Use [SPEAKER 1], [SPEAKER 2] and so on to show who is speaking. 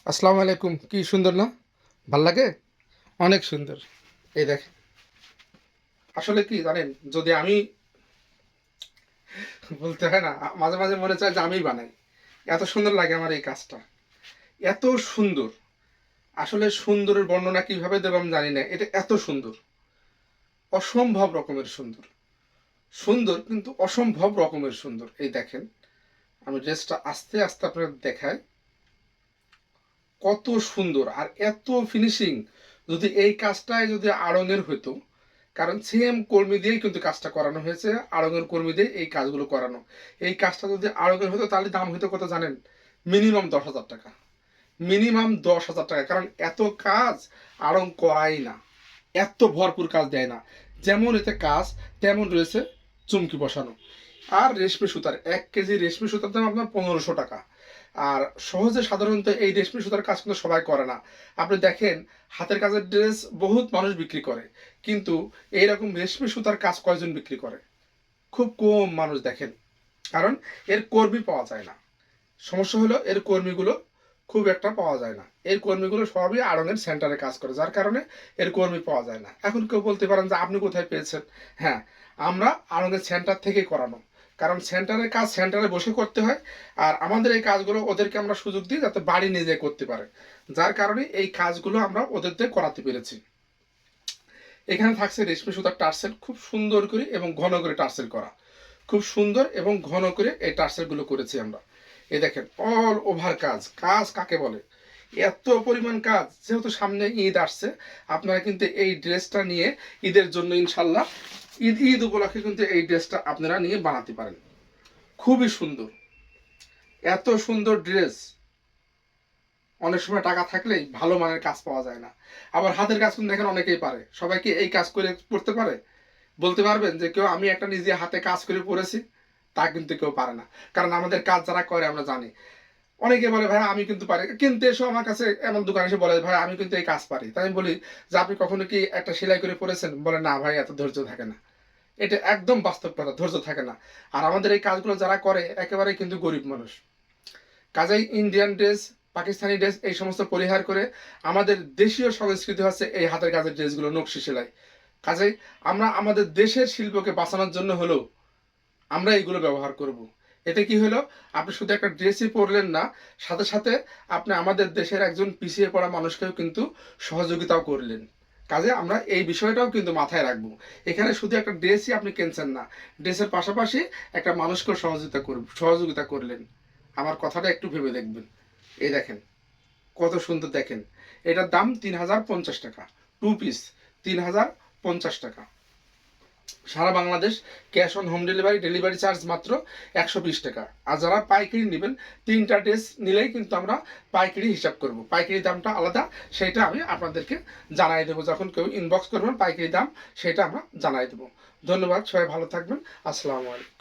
[SPEAKER 1] আসসালামু আলাইকুম। কি সুন্দর না? ভাল লাগে? অনেক সুন্দর। এই দেখেন। আসলে কি জানেন? যদি আমি বলতে হয় না, মাঝে, মাঝে মনে চায় যে আমিই বানাই। এত সুন্দর লাগে আমার এই কাজটা। এত সুন্দর। আসলে সুন্দরের বর্ণনা কিভাবে দেব আমি জানি না। এটা এত সুন্দর। অসম্ভব রকমের সুন্দর। সুন্দর কিন্তু অসম্ভব রকমের সুন্দর। এই দেখেন। আমি ড্রেসটা আস্তে, আস্তে আপনাদের দেখাই। কত সুন্দর আর এত ফিনিশিং। যদি এই কাজটাই যদি আড়ং-এর হইতো, কারণ সেম কর্মী দিয়েই কিন্তু কাজটা করানো হয়েছে, আড়ং-এর কর্মী দিয়ে এই কাজগুলো করানো। এই কাজটা যদি আড়ং-এর হতো তাহলে দাম হইতো কত জানেন? মিনিমাম 10,000 টাকা। মিনিমাম 10,000 টাকা। কারণ এত কাজ আড়ং করাই না, এত ভরপুর কাজ দেয় না। যেমন এতে কাজ তেমন রয়েছে চুমকি বসানো। আর রেশমি সুতার 1 কেজি রেশমি সুতার দাম আপনার 1500 টাকা। আর সহজে সাধারণত এই রেশমি সুতার কাজ কিন্তু সবাই করে না। আপনি দেখেন হাতের কাজের ড্রেস বহুত মানুষ বিক্রি করে, কিন্তু এইরকম রেশমি সুতার কাজ কয়জন বিক্রি করে? খুব কম মানুষ দেখেন। কারণ এর কর্মী পাওয়া যায় না। সমস্যা হলো এর কর্মীগুলো খুব একটা পাওয়া যায় না। এর কর্মীগুলো সবই আড়ং-এর সেন্টারে কাজ করে, যার কারণে এর কর্মী পাওয়া যায় না। এখন কেউ বলতে পারেন যে আপনি কোথায় পেয়েছেন? হ্যাঁ, আমরা আড়ং-এর সেন্টার থেকেই করানো। কারণ সেন্টারের কাজ সেন্টারে বসে করতে হয়। আর আমাদের এই কাজগুলো ওদেরকে আমরা সুযোগ দিই যাতে বাড়ি নিয়ে যেয়ে করতে পারে। যার কারণে এই কাজগুলো আমরা ওদের দিয়ে করাতে পেরেছি। এখানে থাকছে রেশমি সুতার টার্সেল, খুব সুন্দর করে এবং ঘন করে টার্সেল করা। খুব সুন্দর এবং ঘন করে এই টার্সেলগুলো করেছি আমরা। এই দেখেন অল ওভার কাজ। কাজ কাকে বলে? এত পরিমাণ কাজ। যেহেতু সামনে ঈদ আসছে, আপনারা কিন্তু এই ড্রেসটা নিয়ে ঈদের জন্য ইনশাল্লাহ ঈদ ঈদ উপলক্ষে কিন্তু এই ড্রেসটা আপনারা নিয়ে বানাতে পারেন। খুবই সুন্দর। এত সুন্দর ড্রেস অনেক সময় টাকা থাকলেই ভালো মানের কাজ পাওয়া যায় না। আবার হাতের কাজ কিন্তু দেখেন অনেকেই পারে। সবাই কি এই কাজ করে করতে পারে? বলতে পারবেন যে কেউ আমি একটা নিজে হাতে কাজ করে পড়েছি? তা কিন্তু কেউ পারে না। কারণ আমাদের কাজ যারা করে আমরা জানি। অনেকে বলে ভাই আমি কিন্তু পারি, কিন্তু এসো আমার কাছে এমন দোকানে এসে বলে ভাই আমি কিন্তু এই কাজ পারি। তাই আমি বলি যে আপনি কখনো কি একটা সেলাই করে পড়েছেন? বলে না ভাই এত ধৈর্য থাকে না। এটা একদম বাস্তব কথা, ধৈর্য থাকে না। আর আমাদের এই কাজগুলো যারা করে একেবারেই কিন্তু গরিব মানুষ। কাজেই ইন্ডিয়ান ড্রেস, পাকিস্তানি ড্রেস এই সমস্ত পরিহার করে আমাদের দেশীয় সংস্কৃতি হচ্ছে এই হাতের কাজের ড্রেসগুলো, নকশি সেলাই। কাজেই আমরা আমাদের দেশের শিল্পকে বাঁচানোর জন্য হলেও আমরা এইগুলো ব্যবহার করব। এতে কি হলো? আপনি শুধু একটা ড্রেসই পরলেন না, সাথে সাথে আপনি আমাদের দেশের একজন পিছিয়ে পড়া মানুষকেও কিন্তু সহযোগিতাও করলেন। কাজে আমরা এই বিষয়টাও কিন্তু মাথায় রাখবো। এখানে শুধু একটা ড্রেসই আপনি কিনছেন না, ড্রেসের পাশাপাশি একটা মানুষকেও সহযোগিতা করলেন। আমার কথাটা একটু ভেবে দেখবেন। এই দেখেন কত সুন্দর দেখেন। এটার দাম 3050 টাকা। 2 পিস 3050 টাকা। সারা Bangladesh cash on home delivery, delivery charge মাত্র 120 টাকা। আর যারা পাইকারি নেবেন, 3টা ড্রেস নিলেই কিন্তু আমরা পাইকারি হিসাব করব। পাইকারি দামটা আলাদা, সেটা আমি আপনাদেরকে জানাই দেবো। যখন কেউ ইনবক্স করবেন পাইকারি দাম সেটা আমরা জানাই দেবো। ধন্যবাদ, সবাই ভালো থাকবেন। আসসালামু আলাইকুম।